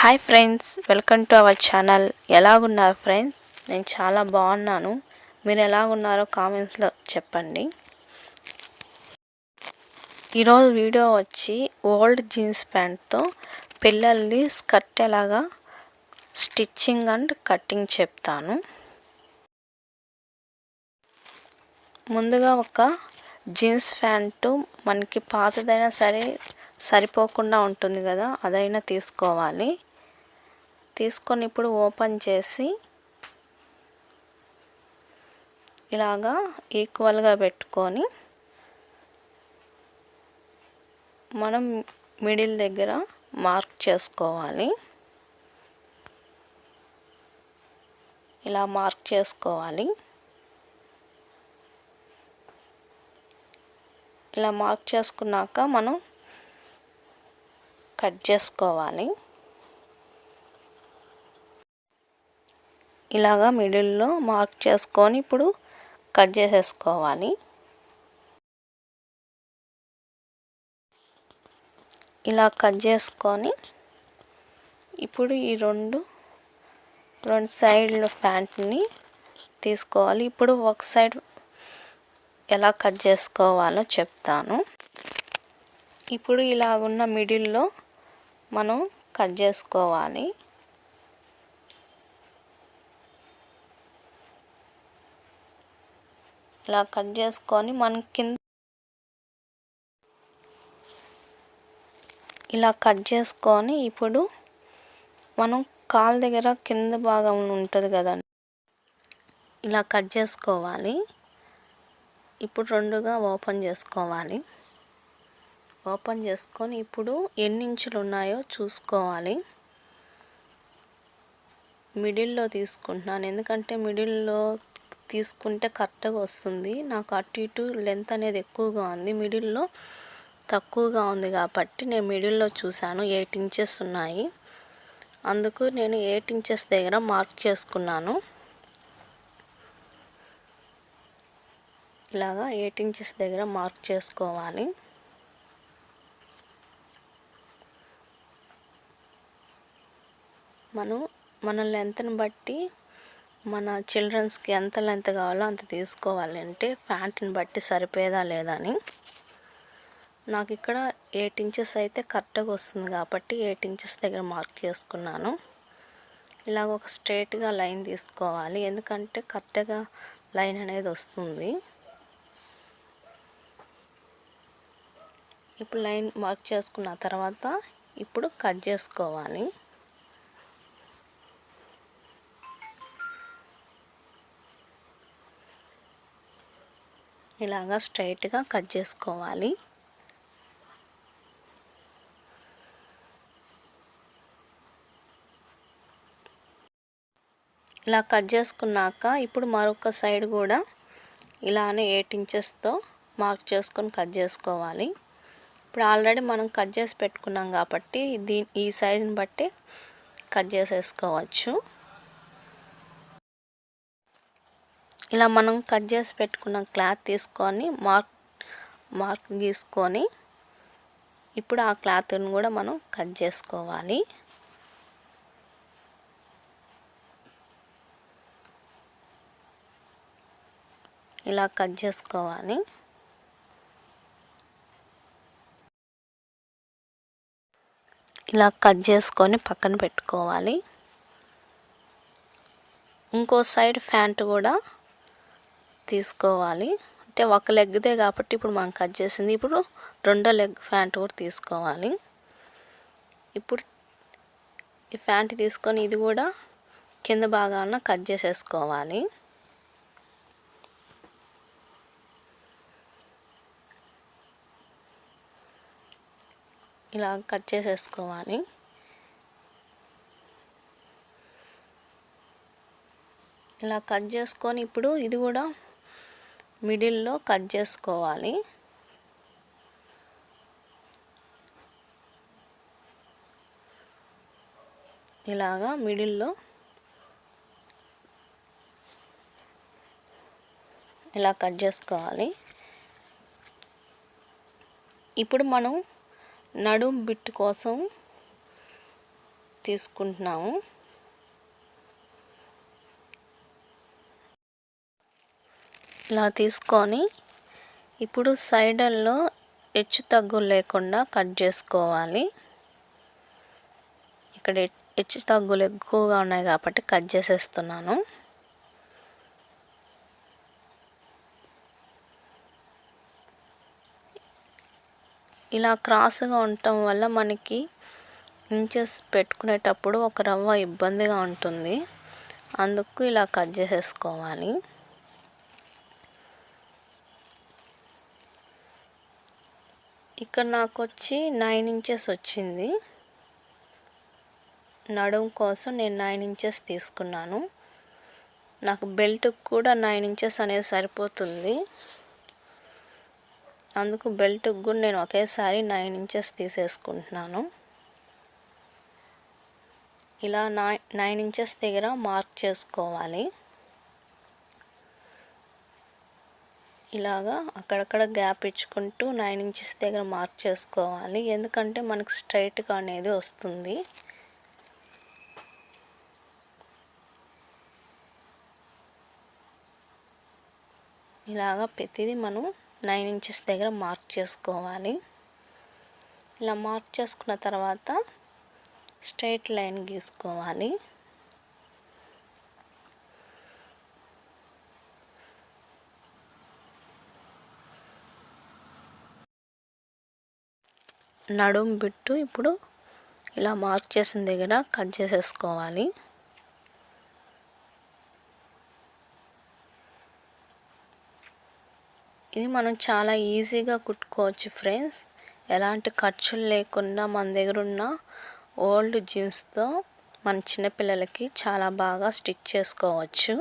Hi friends, welcome to our channel. ఎలాగున్నారు friends? నేను చాలా బాగున్నాను. మీరు ఎలాగున్నారో కామెంట్స్లో చెప్పండి. ఈరోజు వీడియో వచ్చి ఓల్డ్ జీన్స్ ప్యాంట్తో పిల్లలది స్కర్ట్ ఎలాగా స్టిచ్చింగ్ అండ్ కటింగ్ చెప్తాను. ముందుగా ఒక జీన్స్ ప్యాంటు మనకి పాతదైనా సరే సరిపోకుండా ఉంటుంది కదా, అదైనా తీసుకోవాలి. తీసుకొని ఇప్పుడు ఓపెన్ చేసి ఇలాగా ఈక్వల్గా పెట్టుకొని మనం మిడిల్ దగ్గర మార్క్ చేసుకోవాలి. ఇలా మార్క్ చేసుకోవాలి. ఇలా మార్క్ చేసుకున్నాక మనం కట్ చేసుకోవాలి. ఇలాగా మిడిల్లో మార్క్ చేసుకొని ఇప్పుడు కట్ చేసేసుకోవాలి. ఇలా కట్ చేసుకొని ఇప్పుడు ఈ రెండు సైడ్ల ప్యాంట్ని తీసుకోవాలి. ఇప్పుడు ఒక సైడ్ ఎలా కట్ చేసుకోవాలో చెప్తాను. ఇప్పుడు ఇలాగున్న మిడిల్లో మనం కట్ చేసుకోవాలి. ఇలా కట్ చేసుకొని మనం ఇలా కట్ చేసుకొని ఇప్పుడు మనం కాలు దగ్గర కింద భాగం ఉంటుంది కదండి, ఇలా కట్ చేసుకోవాలి. ఇప్పుడు రెండుగా ఓపెన్ చేసుకోవాలి. ఓపెన్ చేసుకొని ఇప్పుడు ఎన్ని ఇంచులు ఉన్నాయో చూసుకోవాలి. మిడిల్లో తీసుకుంటున్నాను, ఎందుకంటే మిడిల్లో తీసుకుంటే కరెక్ట్గా వస్తుంది. నాకు అటు ఇటు లెంత్ అనేది ఎక్కువగా ఉంది, మిడిల్లో తక్కువగా ఉంది కాబట్టి నేను మిడిల్లో చూశాను. 8 ఇంచెస్ ఉన్నాయి, అందుకు నేను 8 ఇంచెస్ దగ్గర మార్క్ చేసుకున్నాను. ఇలాగా 8 ఇంచెస్ దగ్గర మార్క్ చేసుకోవాలి. మన లెంత్ని బట్టి మన చిల్డ్రన్స్కి ఎంత లెంత్ కావాలో అంత తీసుకోవాలి. అంటే ప్యాంట్ని బట్టి సరిపోయేదా లేదా అని. నాకు ఇక్కడ 8 ఇంచెస్ అయితే కరెక్ట్గా వస్తుంది కాబట్టి 8 ఇంచెస్ దగ్గర మార్క్ చేసుకున్నాను. ఇలాగ ఒక స్ట్రైట్గా లైన్ తీసుకోవాలి, ఎందుకంటే కరెక్ట్గా లైన్ అనేది వస్తుంది. ఇప్పుడు లైన్ మార్క్ చేసుకున్న తర్వాత ఇప్పుడు కట్ చేసుకోవాలి. ఇలాగా స్ట్రైట్గా కట్ చేసుకోవాలి. ఇలా కట్ చేసుకున్నాక ఇప్పుడు మరొక సైడ్ కూడా ఇలానే 8 ఇంచెస్తో మార్క్ చేసుకొని కట్ చేసుకోవాలి. ఇప్పుడు ఆల్రెడీ మనం కట్ చేసి పెట్టుకున్నాం కాబట్టి ఈ సైజుని బట్టి కట్ చేసేసుకోవచ్చు. ఇలా మనం కట్ చేసి పెట్టుకున్న క్లాత్ తీసుకొని మార్క్ గీసుకొని ఇప్పుడు ఆ క్లాత్ని కూడా మనం కట్ చేసుకోవాలి. ఇలా కట్ చేసుకోవాలి. ఇలా కట్ చేసుకొని పక్కన పెట్టుకోవాలి. ఇంకో సైడ్ ప్యాంట్ కూడా తీసుకోవాలి. అంటే ఒక లెగ్దే కాబట్టి ఇప్పుడు మనం కట్ చేసింది, ఇప్పుడు రెండో లెగ్ ప్యాంట్ కూడా తీసుకోవాలి. ఇప్పుడు ఈ ప్యాంట్ తీసుకొని ఇది కూడా కింద భాగాన కట్ చేసేసుకోవాలి. ఇలా కట్ చేసేసుకోవాలి. ఇలా కట్ చేసుకొని ఇప్పుడు ఇది కూడా మిడిల్లో కట్ చేసుకోవాలి. ఇలాగా మిడిల్లో ఇలా కట్ చేసుకోవాలి. ఇప్పుడు మనం నడుం బిట్ కోసం తీసుకుంటున్నాము. ఇలా తీసుకొని ఇప్పుడు సైడ్ల్లో హెచ్చు తగ్గులు లేకుండా కట్ చేసుకోవాలి. ఇక్కడ హెచ్చు తగ్గులు ఎక్కువగా ఉన్నాయి కాబట్టి కట్ చేసేస్తున్నాను. ఇలా క్రాస్గా ఉండటం వల్ల మనకి ఇంచెస్ పెట్టుకునేటప్పుడు ఒక రవ్వ ఇబ్బందిగా ఉంటుంది. అందుకు ఇలా కట్ చేసేసుకోవాలి. ఇక్కడ నాకు వచ్చి 9 ఇంచెస్ వచ్చింది. నడుము కోసం నేను 9 ఇంచెస్ తీసుకున్నాను. నాకు బెల్ట్కి కూడా 9 ఇంచెస్ అనేది సరిపోతుంది. అందుకు బెల్ట్కి కూడా నేను ఒకేసారి 9 ఇంచెస్ తీసేసుకుంటున్నాను. ఇలా 9 ఇంచెస్ దగ్గర మార్క్ చేసుకోవాలి. ఇలాగా అక్కడక్కడ గ్యాప్ ఇచ్చుకుంటూ 9 ఇంచెస్ దగ్గర మార్క్ చేసుకోవాలి. ఎందుకంటే మనకు స్ట్రైట్గా అనేది వస్తుంది. ఇలాగా ప్రతిదీ మనం 9 ఇంచెస్ దగ్గర మార్క్ చేసుకోవాలి. ఇలా మార్క్ చేసుకున్న తర్వాత స్ట్రైట్ లైన్ గీసుకోవాలి. నడుము బిట్టు ఇప్పుడు ఇలా మార్క్ చేసిన దగ్గర కట్ చేసేసుకోవాలి. ఇది మనం చాలా ఈజీగా కుట్టుకోవచ్చు ఫ్రెండ్స్. ఎలాంటి ఖర్చులు లేకుండా మన దగ్గర ఉన్న ఓల్డ్ జీన్స్తో మన చిన్నపిల్లలకి చాలా బాగా స్టిచ్ చేసుకోవచ్చు.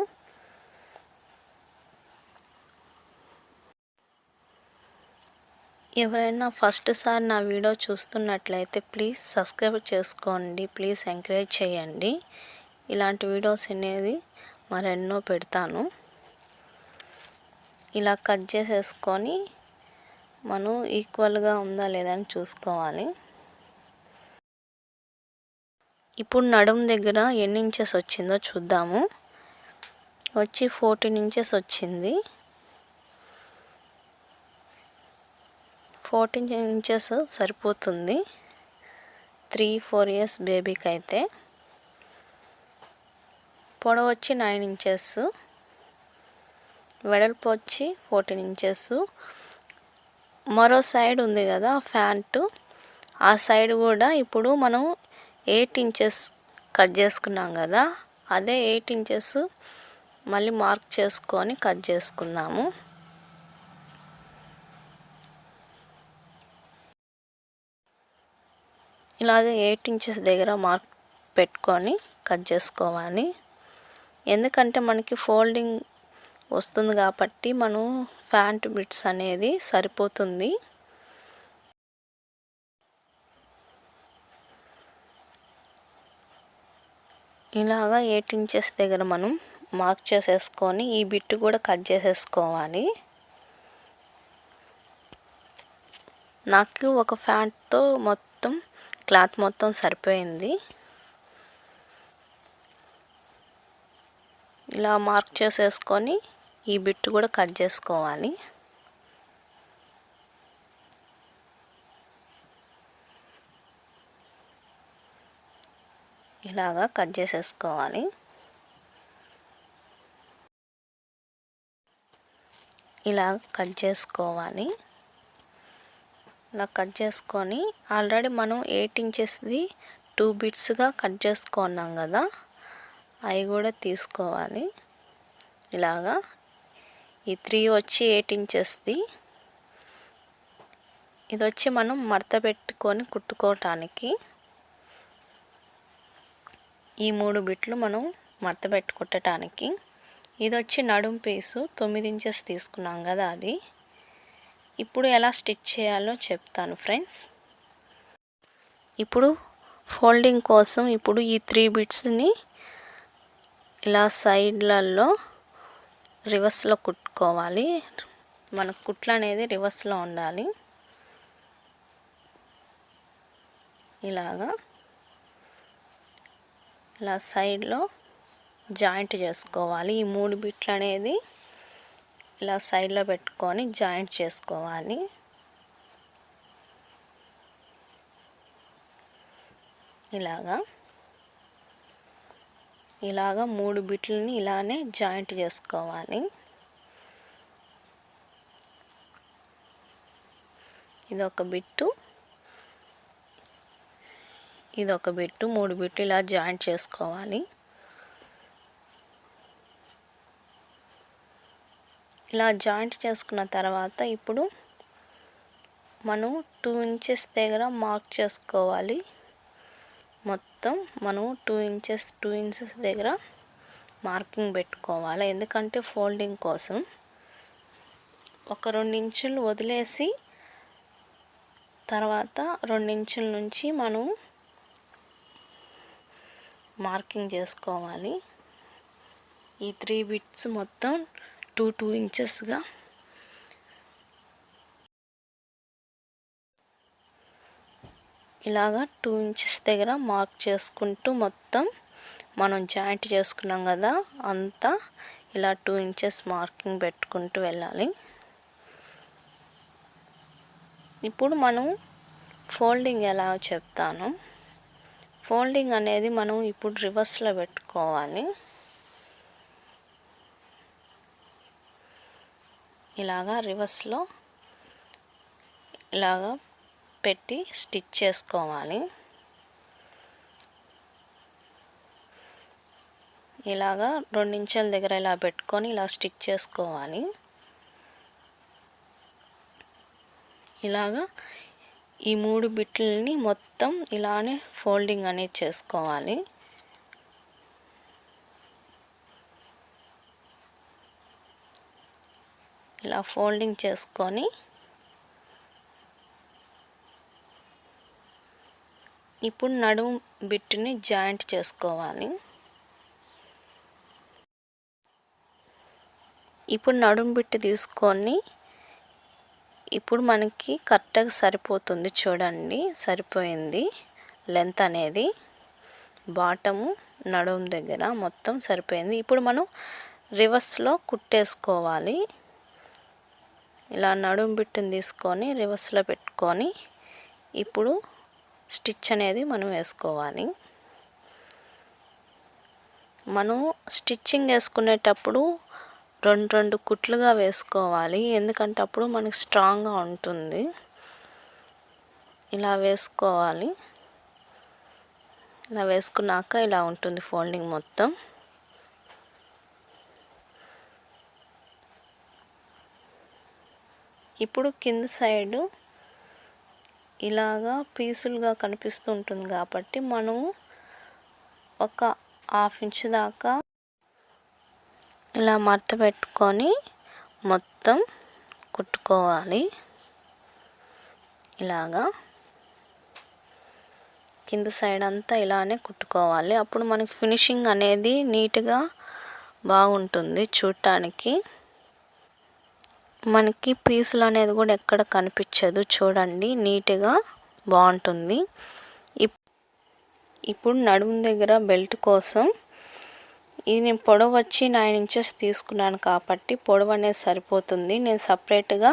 ఎవరైనా ఫస్ట్ సారి నా వీడియో చూస్తున్నట్లయితే ప్లీజ్ సబ్స్క్రైబ్ చేసుకోండి. ప్లీజ్ ఎంకరేజ్ చేయండి. ఇలాంటి వీడియోస్ అనేది మరెన్నో పెడతాను. ఇలా కట్ చేసేసుకొని మనం ఈక్వల్గా ఉందా లేదా అని చూసుకోవాలి. ఇప్పుడు నడుము దగ్గర ఎన్ని ఇంచెస్ వచ్చిందో చూద్దాము. వచ్చి 14 ఇంచెస్ వచ్చింది. 14 ఇంచెస్ సరిపోతుంది 3-4 ఇయర్స్ బేబీకి అయితే. పొడవు వచ్చి 9 ఇంచెస్, వెడల్పు వచ్చి 14 ఇంచెస్. మరో సైడ్ ఉంది కదా ప్యాంటు, ఆ సైడ్ కూడా ఇప్పుడు మనం 8 ఇంచెస్ కట్ చేసుకున్నాం కదా, అదే 8 ఇంచెస్ మళ్ళీ మార్క్ చేసుకొని కట్ చేసుకుందాము. ఇలాగే 8 ఇంచెస్ దగ్గర మార్క్ పెట్టుకొని కట్ చేసుకోవాలి. ఎందుకంటే మనకి ఫోల్డింగ్ వస్తుంది కాబట్టి మనం ప్యాంట్ బిట్స్ అనేది సరిపోతుంది. ఇలాగా 8 ఇంచెస్ దగ్గర మనం మార్క్ చేసేసుకొని ఈ బిట్ కూడా కట్ చేసేసుకోవాలి. నాకు ఒక ప్యాంట్తో మొత్తం క్లాత్ మొత్తం సరిపోయింది. ఇలా మార్క్ చేసేసుకొని ఈ బిట్ కూడా కట్ చేసుకోవాలి. ఇలాగా కట్ చేసేసుకోవాలి. ఇలా కట్ చేసుకోవాలి. ఇలా కట్ చేసుకొని ఆల్రెడీ మనం 8 ఇంచెస్ది 2 బిట్స్గా కట్ చేసుకున్నాం కదా, అవి కూడా తీసుకోవాలి. ఇలాగా ఈ 3 వచ్చి 8 ఇంచెస్ది, ఇది వచ్చి మనం మడత పెట్టుకొని కుట్టుకోవటానికి. ఈ 3 బిట్లు మనం మడత పెట్టి కుట్టడానికి. ఇది వచ్చి నడుము పీసు 9 ఇంచెస్ తీసుకున్నాం కదా అది. ఇప్పుడు ఎలా స్టిచ్ చేయాలో చెప్తాను ఫ్రెండ్స్. ఇప్పుడు ఫోల్డింగ్ కోసం ఇప్పుడు ఈ 3 బిట్స్ని ఇలా సైడ్లలో రివర్స్లో కుట్టుకోవాలి. మన కుట్లు అనేది రివర్స్లో ఉండాలి. ఇలాగా ఇలా సైడ్లో జాయింట్ చేసుకోవాలి. ఈ 3 బిట్లు అనేది ఇలా సైడ్లో పెట్టుకొని జాయింట్ చేసుకోవాలి. ఇలాగా 3 బిట్లని ఇలానే జాయింట్ చేసుకోవాలి. ఇదొక బిట్టు, ఇదొక బిట్టు, 3 బిట్లు ఇలా జాయింట్ చేసుకోవాలి. ఇలా జాయింట్ చేసుకున్న తర్వాత ఇప్పుడు మనం 2 ఇంచెస్ దగ్గర మార్క్ చేసుకోవాలి. మొత్తం మనం 2 ఇంచెస్ దగ్గర మార్కింగ్ పెట్టుకోవాలి. ఎందుకంటే ఫోల్డింగ్ కోసం. ఒక 2 ఇంచులు వదిలేసి తర్వాత 2 ఇంచుల నుంచి మనం మార్కింగ్ చేసుకోవాలి. ఈ 3 బిట్స్ మొత్తం 2 ఇంచెస్గా ఇలాగా 2 ఇంచెస్ దగ్గర మార్క్ చేసుకుంటూ మొత్తం మనం జాయింట్ చేసుకున్నాం కదా అంతా ఇలా 2 ఇంచెస్ మార్కింగ్ పెట్టుకుంటూ వెళ్ళాలి. ఇప్పుడు మనం ఫోల్డింగ్ ఎలా చెప్తాను. ఫోల్డింగ్ అనేది మనం ఇప్పుడు రివర్స్లో పెట్టుకోవాలి. ఇలాగా రివర్స్లో ఇలాగా పెట్టి స్టిచ్ చేసుకోవాలి. ఇలాగా 2 ఇంచుల దగ్గర ఇలా పెట్టుకొని ఇలా స్టిచ్ చేసుకోవాలి. ఇలాగా ఈ 3 బిట్లని మొత్తం ఇలానే ఫోల్డింగ్ అనేది చేసుకోవాలి. ఇలా ఫోల్డింగ్ చేసుకొని ఇప్పుడు నడుము బిట్టుని జాయింట్ చేసుకోవాలి. ఇప్పుడు నడుము బిట్టు తీసుకొని ఇప్పుడు మనకి కరెక్ట్గా సరిపోతుంది. చూడండి, సరిపోయింది. లెంత్ అనేది బాటము నడుము దగ్గర మొత్తం సరిపోయింది. ఇప్పుడు మనం రివర్స్లో కుట్టేసుకోవాలి. ఇలా నడుము బిట్టుని తీసుకొని రివర్స్లో పెట్టుకొని ఇప్పుడు స్టిచ్ అనేది మనం వేసుకోవాలి. మనం స్టిచ్చింగ్ వేసుకునేటప్పుడు 2 కుట్లుగా వేసుకోవాలి. ఎందుకంటే అప్పుడు మనకి స్ట్రాంగ్గా ఉంటుంది. ఇలా వేసుకోవాలి. ఇలా వేసుకున్నాక ఇలా ఉంటుంది ఫోల్డింగ్ మొత్తం. ఇప్పుడు కింద సైడు ఇలాగా పీసులుగా కనిపిస్తూ ఉంటుంది కాబట్టి మనం ఒక 1/2 ఇంచ్ దాకా ఇలా మడత పెట్టుకొని మొత్తం కుట్టుకోవాలి. ఇలాగా కింద సైడ్ అంతా ఇలానే కుట్టుకోవాలి. అప్పుడు మనకి ఫినిషింగ్ అనేది నీట్గా బాగుంటుంది. చూడటానికి మనకి పీసులు అనేది కూడా ఎక్కడ కనిపించదు. చూడండి, నీట్గా బాగుంటుంది. ఇప్పుడు నడుము దగ్గర బెల్ట్ కోసం ఇది నేను పొడవు వచ్చి 9 ఇంచెస్ తీసుకున్నాను కాబట్టి పొడవు అనేది సరిపోతుంది. నేను సపరేట్గా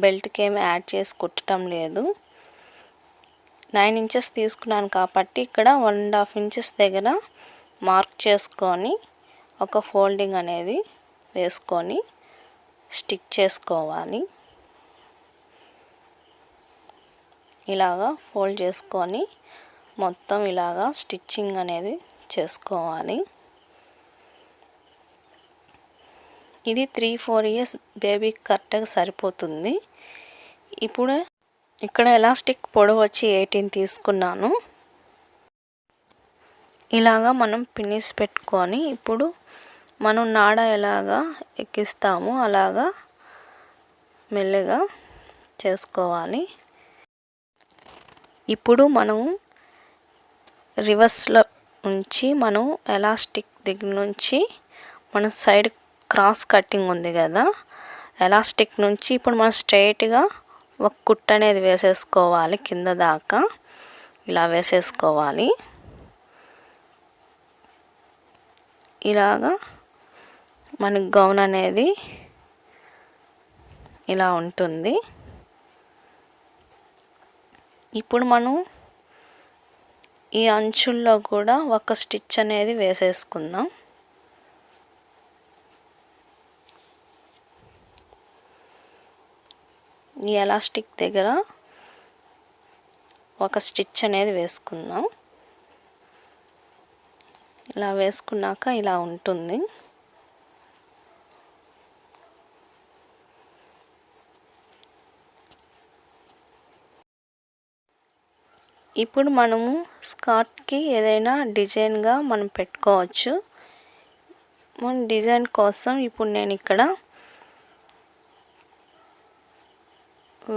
బెల్ట్కి ఏమి యాడ్ చేసి కుట్టడం లేదు. 9 ఇంచెస్ తీసుకున్నాను కాబట్టి ఇక్కడ 1.5 ఇంచెస్ దగ్గర మార్క్ చేసుకొని ఒక ఫోల్డింగ్ అనేది వేసుకొని స్టిచ్ చేసుకోవాలి. ఇలాగా ఫోల్డ్ చేసుకొని మొత్తం ఇలాగా స్టిచ్చింగ్ అనేది చేసుకోవాలి. ఇది 3-4 ఇయర్స్ బేబీకి కరెక్ట్గా సరిపోతుంది. ఇప్పుడు ఇక్కడ ఎలాస్టిక్ పొడవు వచ్చి 18 తీసుకున్నాను. ఇలాగా మనం పిన్నిస్ పెట్టుకొని ఇప్పుడు మనం నాడ ఎలాగా ఎక్కిస్తామో అలాగా మెల్లగా చేసుకోవాలి. ఇప్పుడు మనం రివర్స్లో ఉంచి మనం ఎలాస్టిక్ దగ్గర నుంచి మన సైడ్ క్రాస్ కటింగ్ ఉంది కదా, ఎలాస్టిక్ నుంచి ఇప్పుడు మనం స్ట్రైట్గా ఒక కుట్టు అనేది వేసేసుకోవాలి. కింద దాకా ఇలా వేసేసుకోవాలి. ఇలాగా మనకి గౌన్ అనేది ఇలా ఉంటుంది. ఇప్పుడు మనం ఈ అంచుల్లో కూడా ఒక స్టిచ్ అనేది వేసేసుకుందాం. ఈ ఎలాస్టిక్ దగ్గర ఒక స్టిచ్ అనేది వేసుకుందాం. ఇలా వేసుకున్నాక ఇలా ఉంటుంది. ఇప్పుడు మనము స్కర్ట్కి ఏదైనా డిజైన్గా మనం పెట్టుకోవచ్చు. మన డిజైన్ కోసం ఇప్పుడు నేను ఇక్కడ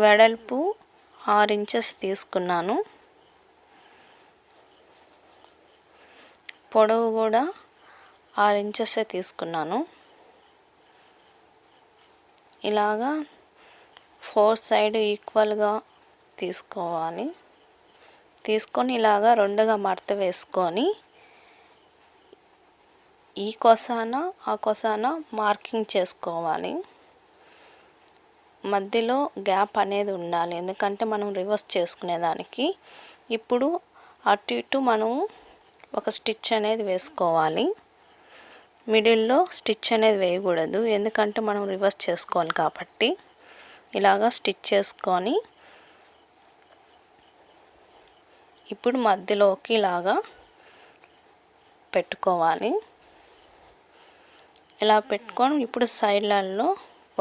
వెడల్పు 6 ఇంచెస్ తీసుకున్నాను. పొడవు కూడా 6 ఇంచెస్ తీసుకున్నాను. ఇలాగా 4 సైడ్ ఈక్వల్గా తీసుకోవాలి. తీసుకొని ఇలాగా రెండుగా మడత వేసుకొని ఈ కొసాన ఆ కొసాన మార్కింగ్ చేసుకోవాలి. మధ్యలో గ్యాప్ అనేది ఉండాలి, ఎందుకంటే మనం రివర్స్ చేసుకునేదానికి. ఇప్పుడు అటు ఇటు మనం ఒక స్టిచ్ అనేది వేసుకోవాలి. మిడిల్లో స్టిచ్ అనేది వేయకూడదు, ఎందుకంటే మనం రివర్స్ చేసుకోవాలి కాబట్టి. ఇలాగా స్టిచ్ చేసుకొని ఇప్పుడు మధ్యలోకి ఇలాగా పెట్టుకోవాలి. ఇలా పెట్టుకొని ఇప్పుడు సైడ్లలో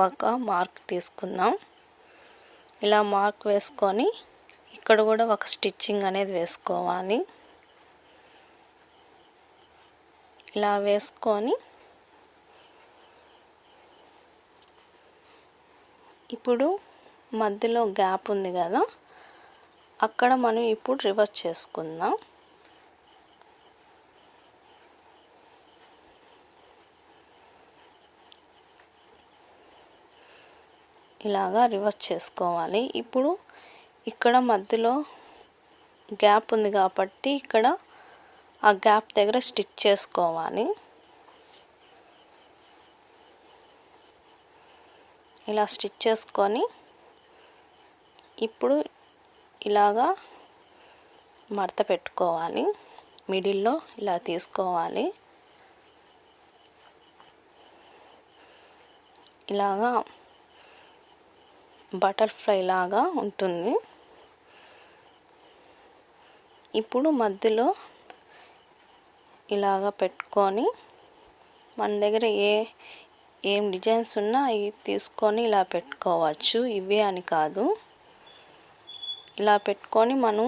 ఒక మార్క్ తీసుకుందాం. ఇలా మార్క్ వేసుకొని ఇక్కడ కూడా ఒక స్టిచ్చింగ్ అనేది వేసుకోవాలి. ఇలా వేసుకొని ఇప్పుడు మధ్యలో గ్యాప్ ఉంది కదా, అక్కడ మనం ఇప్పుడు రివర్స్ చేసుకుందాం. ఇలాగా రివర్స్ చేసుకోవాలి. ఇప్పుడు ఇక్కడ మధ్యలో గ్యాప్ ఉంది కాబట్టి ఇక్కడ ఆ గ్యాప్ దగ్గర స్టిచ్ చేసుకోవాలి. ఇలా స్టిచ్ చేసుకొని ఇప్పుడు ఇలాగా మడత పెట్టుకోవాలి. మిడిల్లో ఇలా తీసుకోవాలి. ఇలాగా బటర్ఫ్లై లాగా ఉంటుంది. ఇప్పుడు మధ్యలో ఇలాగా పెట్టుకొని మన దగ్గర ఏం డిజైన్స్ ఉన్నా ఇవి తీసుకొని ఇలా పెట్టుకోవచ్చు, ఇవే అని కాదు. ఇలా పెట్టుకొని మనం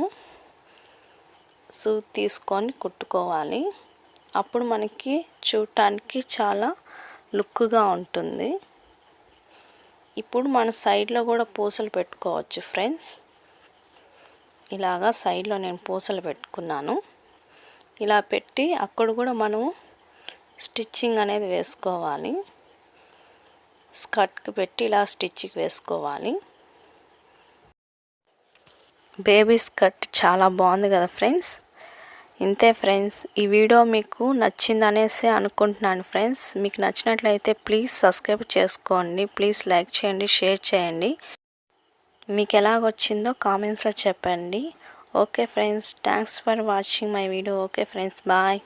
సూది తీసుకొని కుట్టుకోవాలి. అప్పుడు మనకి చూడటానికి చాలా లుక్గా ఉంటుంది. ఇప్పుడు మన సైడ్లో కూడా పూసలు పెట్టుకోవచ్చు ఫ్రెండ్స్. ఇలాగా సైడ్లో నేను పూసలు పెట్టుకున్నాను. ఇలా పెట్టి అక్కడ కూడా మనం స్టిచ్చింగ్ అనేది వేసుకోవాలి. స్కర్ట్కి పెట్టి ఇలా స్టిచ్కి వేసుకోవాలి. బేబీ స్కర్ట్ చాలా బాగుంది కదా ఫ్రెండ్స్. ఇంతే ఫ్రెండ్స్, ఈ వీడియో మీకు నచ్చిందనేసి అనుకుంటున్నాను ఫ్రెండ్స్. మీకు నచ్చినట్లయితే ప్లీజ్ సబ్స్క్రైబ్ చేసుకోండి, ప్లీజ్ లైక్ చేయండి, షేర్ చేయండి. మీకు ఎలాగొచ్చిందో కామెంట్స్లో చెప్పండి. Okay friends, thanks for watching my video. Okay friends, bye.